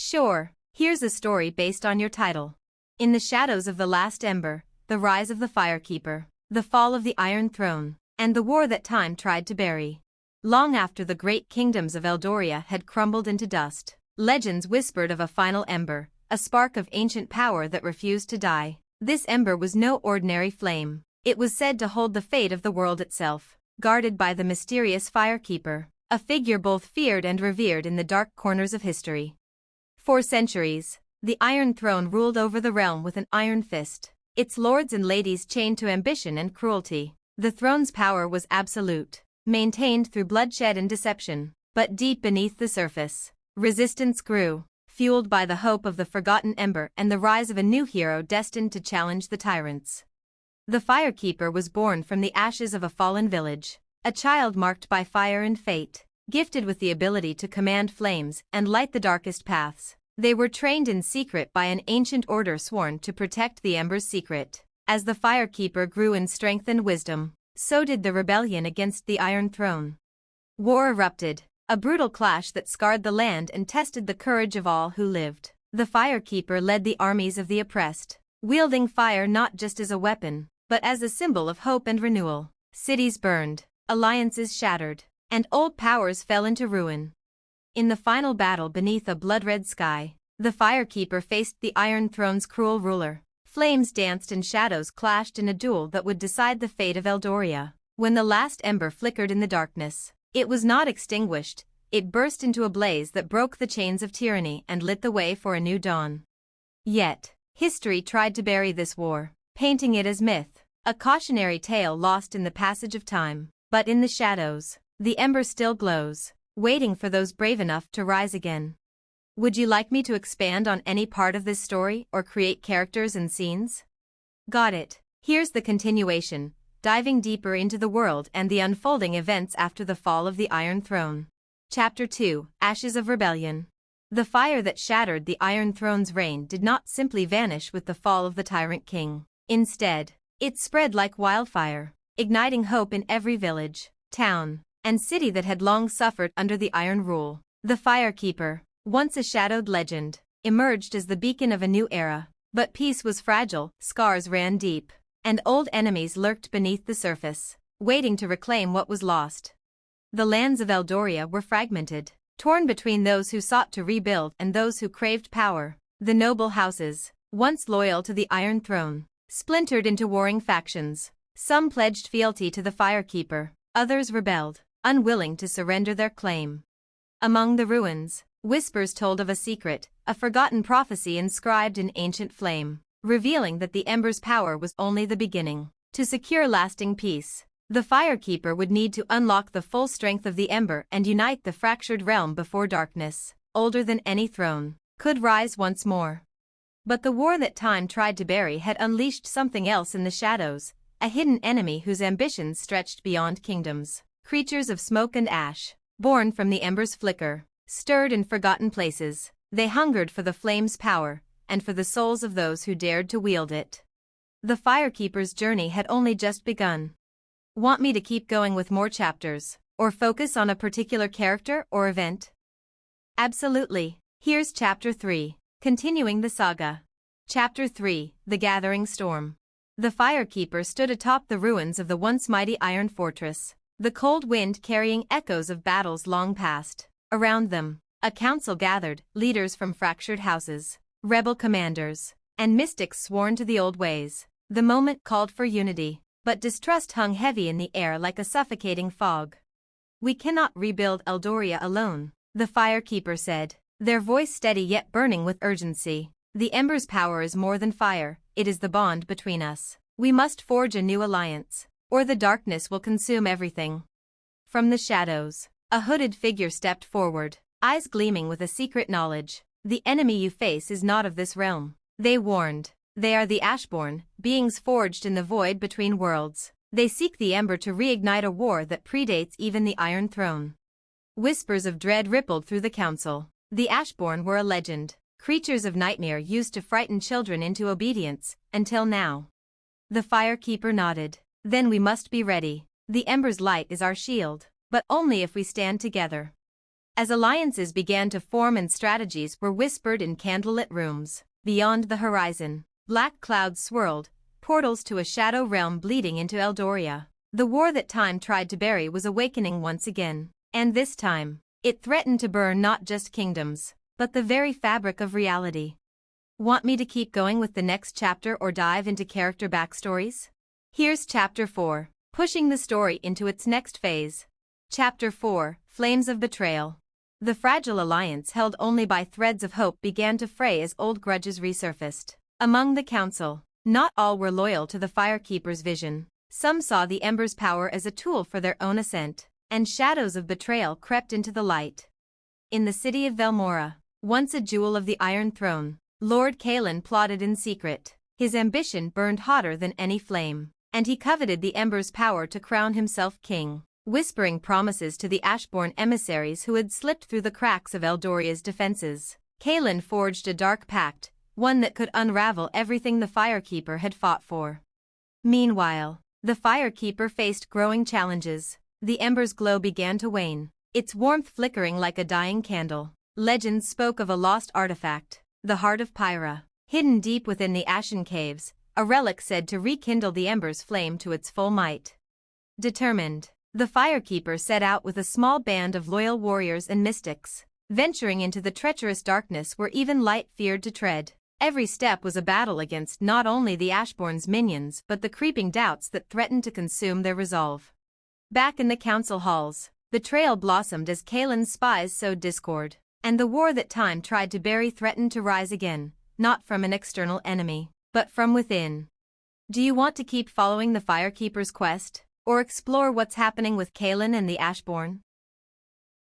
Sure, here's a story based on your title. In the shadows of the last Ember, the rise of the Firekeeper, the fall of the Iron Throne, and the war that time tried to bury. Long after the great kingdoms of Eldoria had crumbled into dust, legends whispered of a final Ember, a spark of ancient power that refused to die. This Ember was no ordinary flame. It was said to hold the fate of the world itself, guarded by the mysterious Firekeeper, a figure both feared and revered in the dark corners of history. For centuries, the Iron Throne ruled over the realm with an iron fist, its lords and ladies chained to ambition and cruelty. The throne's power was absolute, maintained through bloodshed and deception, but deep beneath the surface, resistance grew, fueled by the hope of the forgotten Ember and the rise of a new hero destined to challenge the tyrants. The Firekeeper was born from the ashes of a fallen village, a child marked by fire and fate, gifted with the ability to command flames and light the darkest paths. They were trained in secret by an ancient order sworn to protect the Ember's secret. As the Firekeeper grew in strength and wisdom, so did the rebellion against the Iron Throne. War erupted, a brutal clash that scarred the land and tested the courage of all who lived. The Firekeeper led the armies of the oppressed, wielding fire not just as a weapon, but as a symbol of hope and renewal. Cities burned, alliances shattered, and old powers fell into ruin. In the final battle beneath a blood-red sky, the Firekeeper faced the Iron Throne's cruel ruler. Flames danced and shadows clashed in a duel that would decide the fate of Eldoria. When the last Ember flickered in the darkness, it was not extinguished, it burst into a blaze that broke the chains of tyranny and lit the way for a new dawn. Yet, history tried to bury this war, painting it as myth, a cautionary tale lost in the passage of time. But in the shadows, the Ember still glows, waiting for those brave enough to rise again. Would you like me to expand on any part of this story or create characters and scenes? Got it. Here's the continuation, diving deeper into the world and the unfolding events after the fall of the Iron Throne. Chapter 2, Ashes of Rebellion. The fire that shattered the Iron Throne's reign did not simply vanish with the fall of the tyrant king. Instead, it spread like wildfire, igniting hope in every village, town, and city that had long suffered under the iron rule. The Firekeeper, once a shadowed legend, emerged as the beacon of a new era. But peace was fragile, scars ran deep, and old enemies lurked beneath the surface, waiting to reclaim what was lost. The lands of Eldoria were fragmented, torn between those who sought to rebuild and those who craved power. The noble houses, once loyal to the Iron Throne, splintered into warring factions. Some pledged fealty to the Firekeeper, others rebelled, unwilling to surrender their claim. Among the ruins, whispers told of a secret, a forgotten prophecy inscribed in ancient flame, revealing that the Ember's power was only the beginning. To secure lasting peace, the Firekeeper would need to unlock the full strength of the Ember and unite the fractured realm before darkness, older than any throne, could rise once more. But the war that time tried to bury had unleashed something else in the shadows, a hidden enemy whose ambitions stretched beyond kingdoms. Creatures of smoke and ash, born from the Ember's flicker, stirred in forgotten places. They hungered for the flame's power, and for the souls of those who dared to wield it. The Firekeeper's journey had only just begun. Want me to keep going with more chapters, or focus on a particular character or event? Absolutely. Here's Chapter 3, continuing the saga. Chapter 3, The Gathering Storm. The Firekeeper stood atop the ruins of the once mighty iron fortress, the cold wind carrying echoes of battles long past. Around them, a council gathered, leaders from fractured houses, rebel commanders, and mystics sworn to the old ways. The moment called for unity, but distrust hung heavy in the air like a suffocating fog. "We cannot rebuild Eldoria alone," the Firekeeper said, their voice steady yet burning with urgency. "The Ember's power is more than fire, it is the bond between us. We must forge a new alliance, or the darkness will consume everything." From the shadows, a hooded figure stepped forward, eyes gleaming with a secret knowledge. "The enemy you face is not of this realm," they warned. "They are the Ashborn, beings forged in the void between worlds. They seek the Ember to reignite a war that predates even the Iron Throne." Whispers of dread rippled through the council. The Ashborn were a legend, creatures of nightmare used to frighten children into obedience, until now. The Firekeeper nodded. "Then we must be ready. The Ember's light is our shield, but only if we stand together." as alliances began to form and strategies were whispered in candlelit rooms. Beyond the horizon, black clouds swirled, portals to a shadow realm bleeding into Eldoria. The war that time tried to bury was awakening once again, and this time, it threatened to burn not just kingdoms, but the very fabric of reality. Want me to keep going with the next chapter or dive into character backstories? Here's Chapter 4, pushing the story into its next phase. Chapter 4, Flames of Betrayal. The fragile alliance held only by threads of hope began to fray as old grudges resurfaced. Among the council, not all were loyal to the Firekeeper's vision. Some saw the Ember's power as a tool for their own ascent, and shadows of betrayal crept into the light. In the city of Velmora, once a jewel of the Iron Throne, Lord Kaelin plotted in secret. His ambition burned hotter than any flame, and he coveted the Ember's power to crown himself king. Whispering promises to the Ashborn emissaries who had slipped through the cracks of Eldoria's defenses, Kaelin forged a dark pact, one that could unravel everything the Firekeeper had fought for. Meanwhile, the Firekeeper faced growing challenges. The Ember's glow began to wane, its warmth flickering like a dying candle. Legends spoke of a lost artifact, the Heart of Pyra, hidden deep within the Ashen Caves, a relic said to rekindle the Ember's flame to its full might. Determined, the Firekeeper set out with a small band of loyal warriors and mystics, venturing into the treacherous darkness where even light feared to tread. Every step was a battle against not only the Ashborn's minions but the creeping doubts that threatened to consume their resolve. Back in the council halls, betrayal blossomed as Kaelin's spies sowed discord, and the war that time tried to bury threatened to rise again, not from an external enemy, but from within. Do you want to keep following the Firekeeper's quest, or explore what's happening with Kaelin and the Ashborn?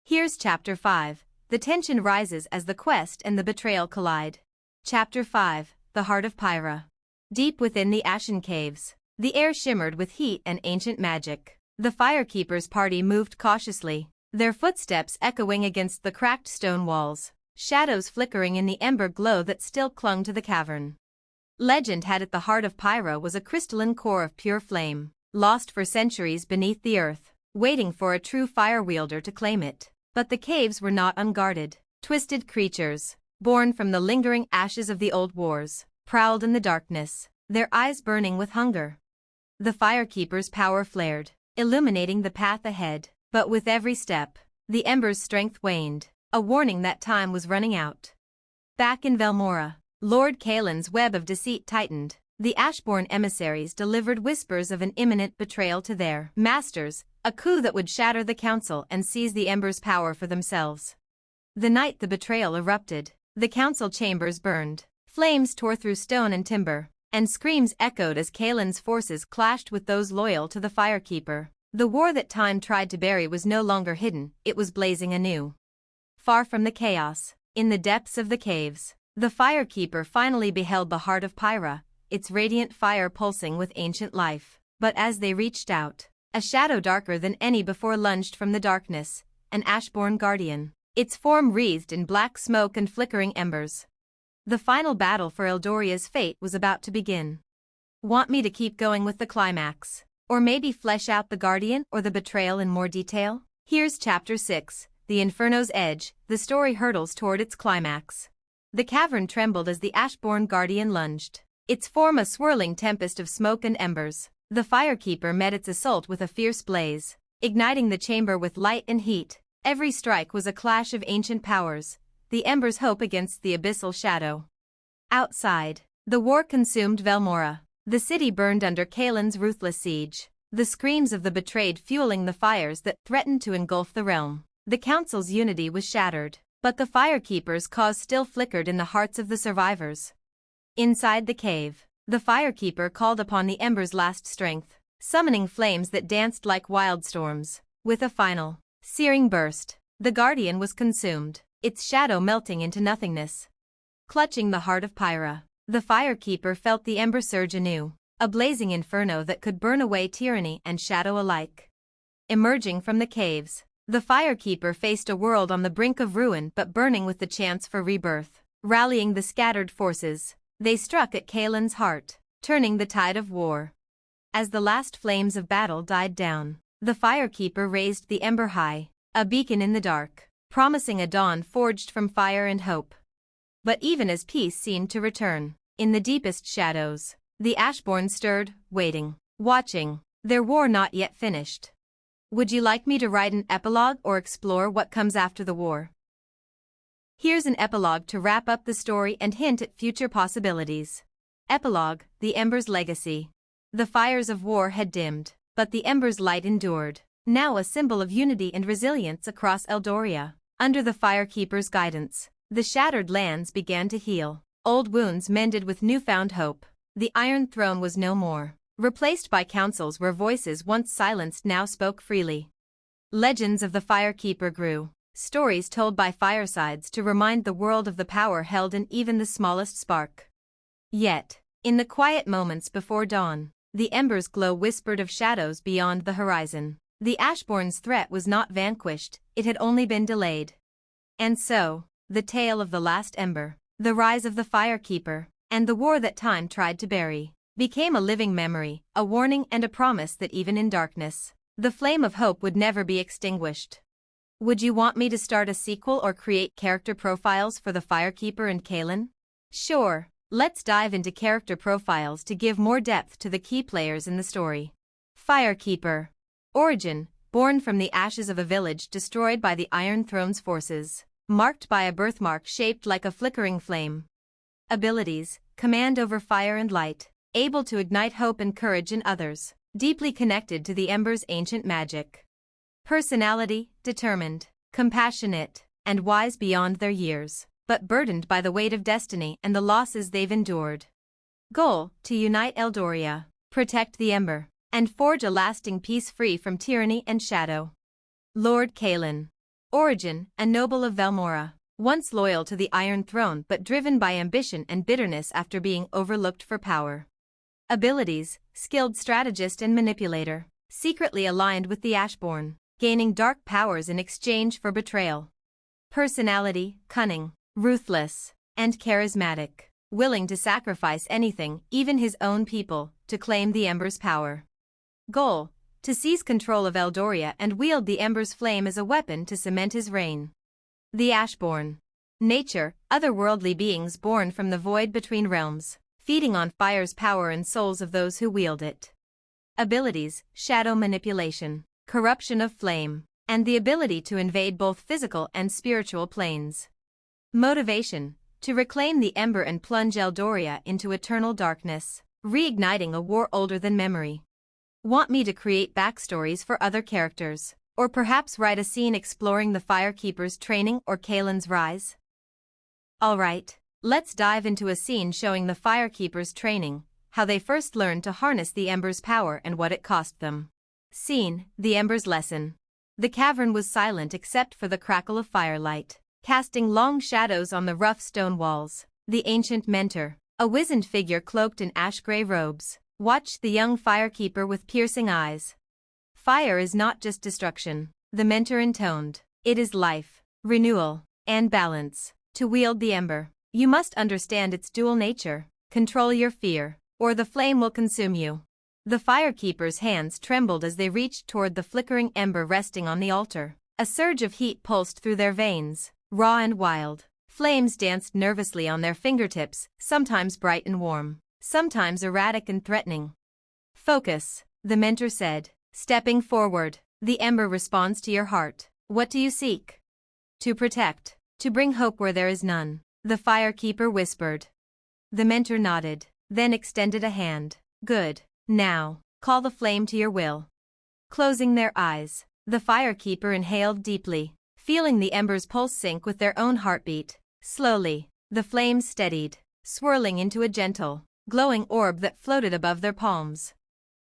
Here's Chapter 5. The tension rises as the quest and the betrayal collide. Chapter 5, The Heart of Pyra. Deep within the Ashen Caves, the air shimmered with heat and ancient magic. The Firekeeper's party moved cautiously, their footsteps echoing against the cracked stone walls, shadows flickering in the ember glow that still clung to the cavern. Legend had it the Heart of Pyra was a crystalline core of pure flame, lost for centuries beneath the earth, waiting for a true fire wielder to claim it. But the caves were not unguarded. Twisted creatures, born from the lingering ashes of the old wars, prowled in the darkness, their eyes burning with hunger. The Firekeeper's power flared, illuminating the path ahead, but with every step, the Ember's strength waned, a warning that time was running out. Back in Velmora, Lord Kaelin's web of deceit tightened. The Ashborn emissaries delivered whispers of an imminent betrayal to their masters, a coup that would shatter the council and seize the Ember's power for themselves. The night the betrayal erupted, the council chambers burned, flames tore through stone and timber, and screams echoed as Kaelin's forces clashed with those loyal to the Firekeeper. The war that time tried to bury was no longer hidden, it was blazing anew. Far from the chaos, in the depths of the caves, the Firekeeper finally beheld the Heart of Pyra, its radiant fire pulsing with ancient life. But as they reached out, a shadow darker than any before lunged from the darkness, an Ashborn guardian, its form wreathed in black smoke and flickering embers. The final battle for Eldoria's fate was about to begin. Want me to keep going with the climax? Or maybe flesh out the guardian or the betrayal in more detail? Here's Chapter 6, The Inferno's Edge. The story hurtles toward its climax. The cavern trembled as the Ashborn guardian lunged, its form a swirling tempest of smoke and embers. The Firekeeper met its assault with a fierce blaze, igniting the chamber with light and heat. Every strike was a clash of ancient powers, the ember's hope against the abyssal shadow. Outside, the war consumed Velmora. The city burned under Kaelin's ruthless siege, the screams of the betrayed fueling the fires that threatened to engulf the realm. The council's unity was shattered, but the Firekeeper's cause still flickered in the hearts of the survivors. Inside the cave, the Firekeeper called upon the ember's last strength, summoning flames that danced like wild storms. With a final, searing burst, the guardian was consumed, its shadow melting into nothingness. Clutching the Heart of Pyra, the Firekeeper felt the ember surge anew, a blazing inferno that could burn away tyranny and shadow alike. Emerging from the caves, the Firekeeper faced a world on the brink of ruin but burning with the chance for rebirth. Rallying the scattered forces, they struck at Kaelin's heart, turning the tide of war. As the last flames of battle died down, the Firekeeper raised the ember high, a beacon in the dark, promising a dawn forged from fire and hope. But even as peace seemed to return, in the deepest shadows, the Ashborn stirred, waiting, watching, their war not yet finished. Would you like me to write an epilogue or explore what comes after the war? Here's an epilogue to wrap up the story and hint at future possibilities. Epilogue: The Ember's Legacy. The fires of war had dimmed, but the Ember's light endured, now a symbol of unity and resilience across Eldoria. Under the Firekeeper's guidance, the shattered lands began to heal, old wounds mended with newfound hope. The Iron Throne was no more, replaced by councils where voices once silenced now spoke freely. Legends of the Firekeeper grew, stories told by firesides to remind the world of the power held in even the smallest spark. Yet, in the quiet moments before dawn, the ember's glow whispered of shadows beyond the horizon. The Ashborn's threat was not vanquished, it had only been delayed. And so, the tale of the last ember, the rise of the Firekeeper, and the war that time tried to bury, became a living memory, a warning and a promise that even in darkness, the flame of hope would never be extinguished. Would you want me to start a sequel or create character profiles for the Firekeeper and Kaelin? Sure, let's dive into character profiles to give more depth to the key players in the story. Firekeeper. Origin: born from the ashes of a village destroyed by the Iron Throne's forces, marked by a birthmark shaped like a flickering flame. Abilities: command over fire and light, able to ignite hope and courage in others, deeply connected to the Ember's ancient magic. Personality: determined, compassionate, and wise beyond their years, but burdened by the weight of destiny and the losses they've endured. Goal: to unite Eldoria, protect the Ember, and forge a lasting peace free from tyranny and shadow. Lord Kaelin. Origin: a noble of Velmora, once loyal to the Iron Throne but driven by ambition and bitterness after being overlooked for power. Abilities: skilled strategist and manipulator, secretly aligned with the Ashborn, gaining dark powers in exchange for betrayal. Personality: cunning, ruthless, and charismatic, willing to sacrifice anything, even his own people, to claim the Ember's power. Goal: to seize control of Eldoria and wield the Ember's flame as a weapon to cement his reign. The Ashborn. Nature: otherworldly beings born from the void between realms, feeding on fire's power and souls of those who wield it. Abilities: shadow manipulation, corruption of flame, and the ability to invade both physical and spiritual planes. Motivation: to reclaim the Ember and plunge Eldoria into eternal darkness, reigniting a war older than memory. Want me to create backstories for other characters, or perhaps write a scene exploring the Firekeeper's training or Kaelin's rise? Alright, let's dive into a scene showing the Firekeeper's training, how they first learned to harness the Ember's power and what it cost them. Scene: the Ember's lesson. The cavern was silent except for the crackle of firelight, casting long shadows on the rough stone walls. The ancient mentor, a wizened figure cloaked in ash-gray robes, watched the young Firekeeper with piercing eyes. Fire is not just destruction, the mentor intoned. It is life, renewal, and balance. To wield the Ember, you must understand its dual nature. Control your fear, or the flame will consume you. The Firekeeper's hands trembled as they reached toward the flickering Ember resting on the altar. A surge of heat pulsed through their veins, raw and wild. Flames danced nervously on their fingertips, sometimes bright and warm, sometimes erratic and threatening. Focus, the mentor said, stepping forward. The Ember responds to your heart. What do you seek? To protect, to bring hope where there is none, the Firekeeper whispered. The mentor nodded, then extended a hand. Good, now, call the flame to your will. Closing their eyes, the Firekeeper inhaled deeply, feeling the Ember's pulse sync with their own heartbeat. Slowly, the flames steadied, swirling into a gentle, glowing orb that floated above their palms.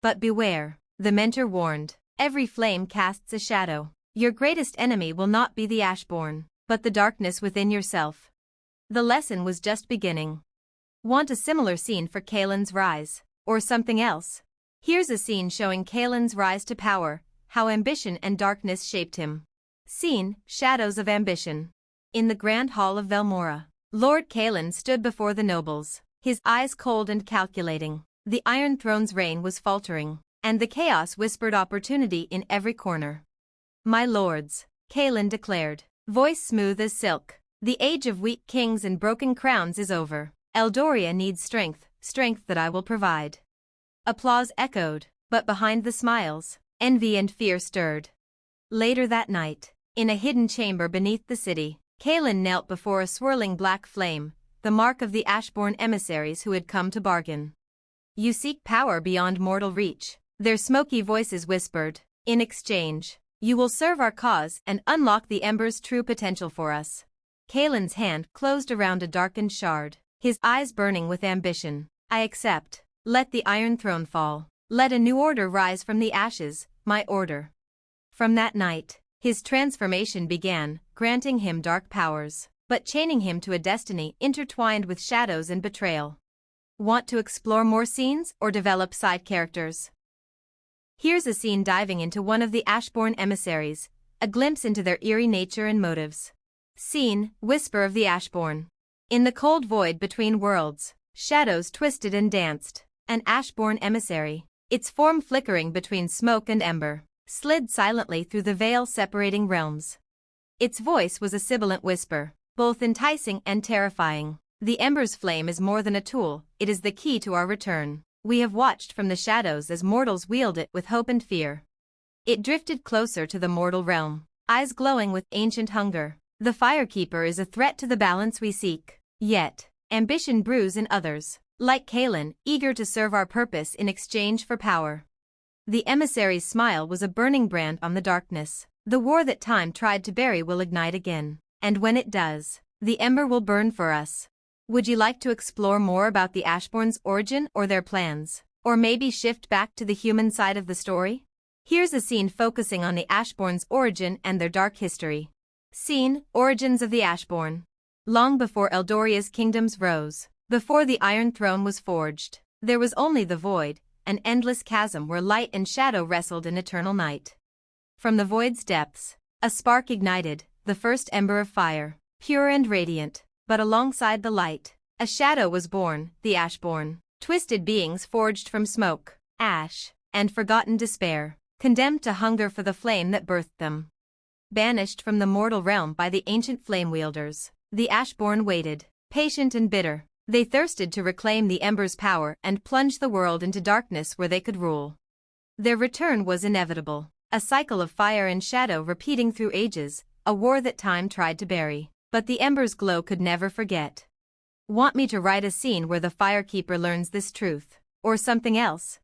But beware, the mentor warned, every flame casts a shadow. Your greatest enemy will not be the Ashborn, but the darkness within yourself. The lesson was just beginning. Want a similar scene for Kaelin's rise, or something else? Here's a scene showing Kaelin's rise to power, how ambition and darkness shaped him. Scene: Shadows of Ambition. In the Grand Hall of Velmora, Lord Kaelin stood before the nobles, his eyes cold and calculating. The Iron Throne's reign was faltering, and the chaos whispered opportunity in every corner. My lords, Kaelin declared, Voice smooth as silk. The age of weak kings and broken crowns is over. Eldoria needs strength, strength that I will provide. Applause echoed, but behind the smiles, envy and fear stirred. Later that night, in a hidden chamber beneath the city, Kaelin knelt before a swirling black flame, the mark of the Ashborn emissaries who had come to bargain. You seek power beyond mortal reach, their smoky voices whispered. In exchange, you will serve our cause and unlock the Ember's true potential for us. Kaelin's hand closed around a darkened shard, his eyes burning with ambition. I accept. Let the Iron Throne fall. Let a new order rise from the ashes, my order. From that night, his transformation began, granting him dark powers, but chaining him to a destiny intertwined with shadows and betrayal. Want to explore more scenes or develop side characters? Here's a scene diving into one of the Ashborn emissaries, a glimpse into their eerie nature and motives. Scene, Whisper of the Ashborn. In the cold void between worlds, shadows twisted and danced. An Ashborn emissary, its form flickering between smoke and ember, slid silently through the veil separating realms. Its voice was a sibilant whisper, both enticing and terrifying. The ember's flame is more than a tool, it is the key to our return. We have watched from the shadows as mortals wield it with hope and fear. It drifted closer to the mortal realm, eyes glowing with ancient hunger. The Firekeeper is a threat to the balance we seek. Yet, ambition brews in others, like Kaelin, eager to serve our purpose in exchange for power. The emissary's smile was a burning brand on the darkness. The war that time tried to bury will ignite again, and when it does, the ember will burn for us. Would you like to explore more about the Ashborn's origin or their plans, or maybe shift back to the human side of the story? Here's a scene focusing on the Ashborn's origin and their dark history. Scene, Origins of the Ashborn. Long before Eldoria's kingdoms rose, before the Iron Throne was forged, there was only the void, an endless chasm where light and shadow wrestled in eternal night. From the void's depths, a spark ignited, the first ember of fire, pure and radiant, but alongside the light, a shadow was born, the Ashborn, twisted beings forged from smoke, ash, and forgotten despair, condemned to hunger for the flame that birthed them. Banished from the mortal realm by the ancient flame wielders, the Ashborn waited, patient and bitter. They thirsted to reclaim the ember's power and plunge the world into darkness where they could rule. Their return was inevitable, a cycle of fire and shadow repeating through ages, a war that time tried to bury, but the ember's glow could never forget. Want me to write a scene where the Firekeeper learns this truth, or something else?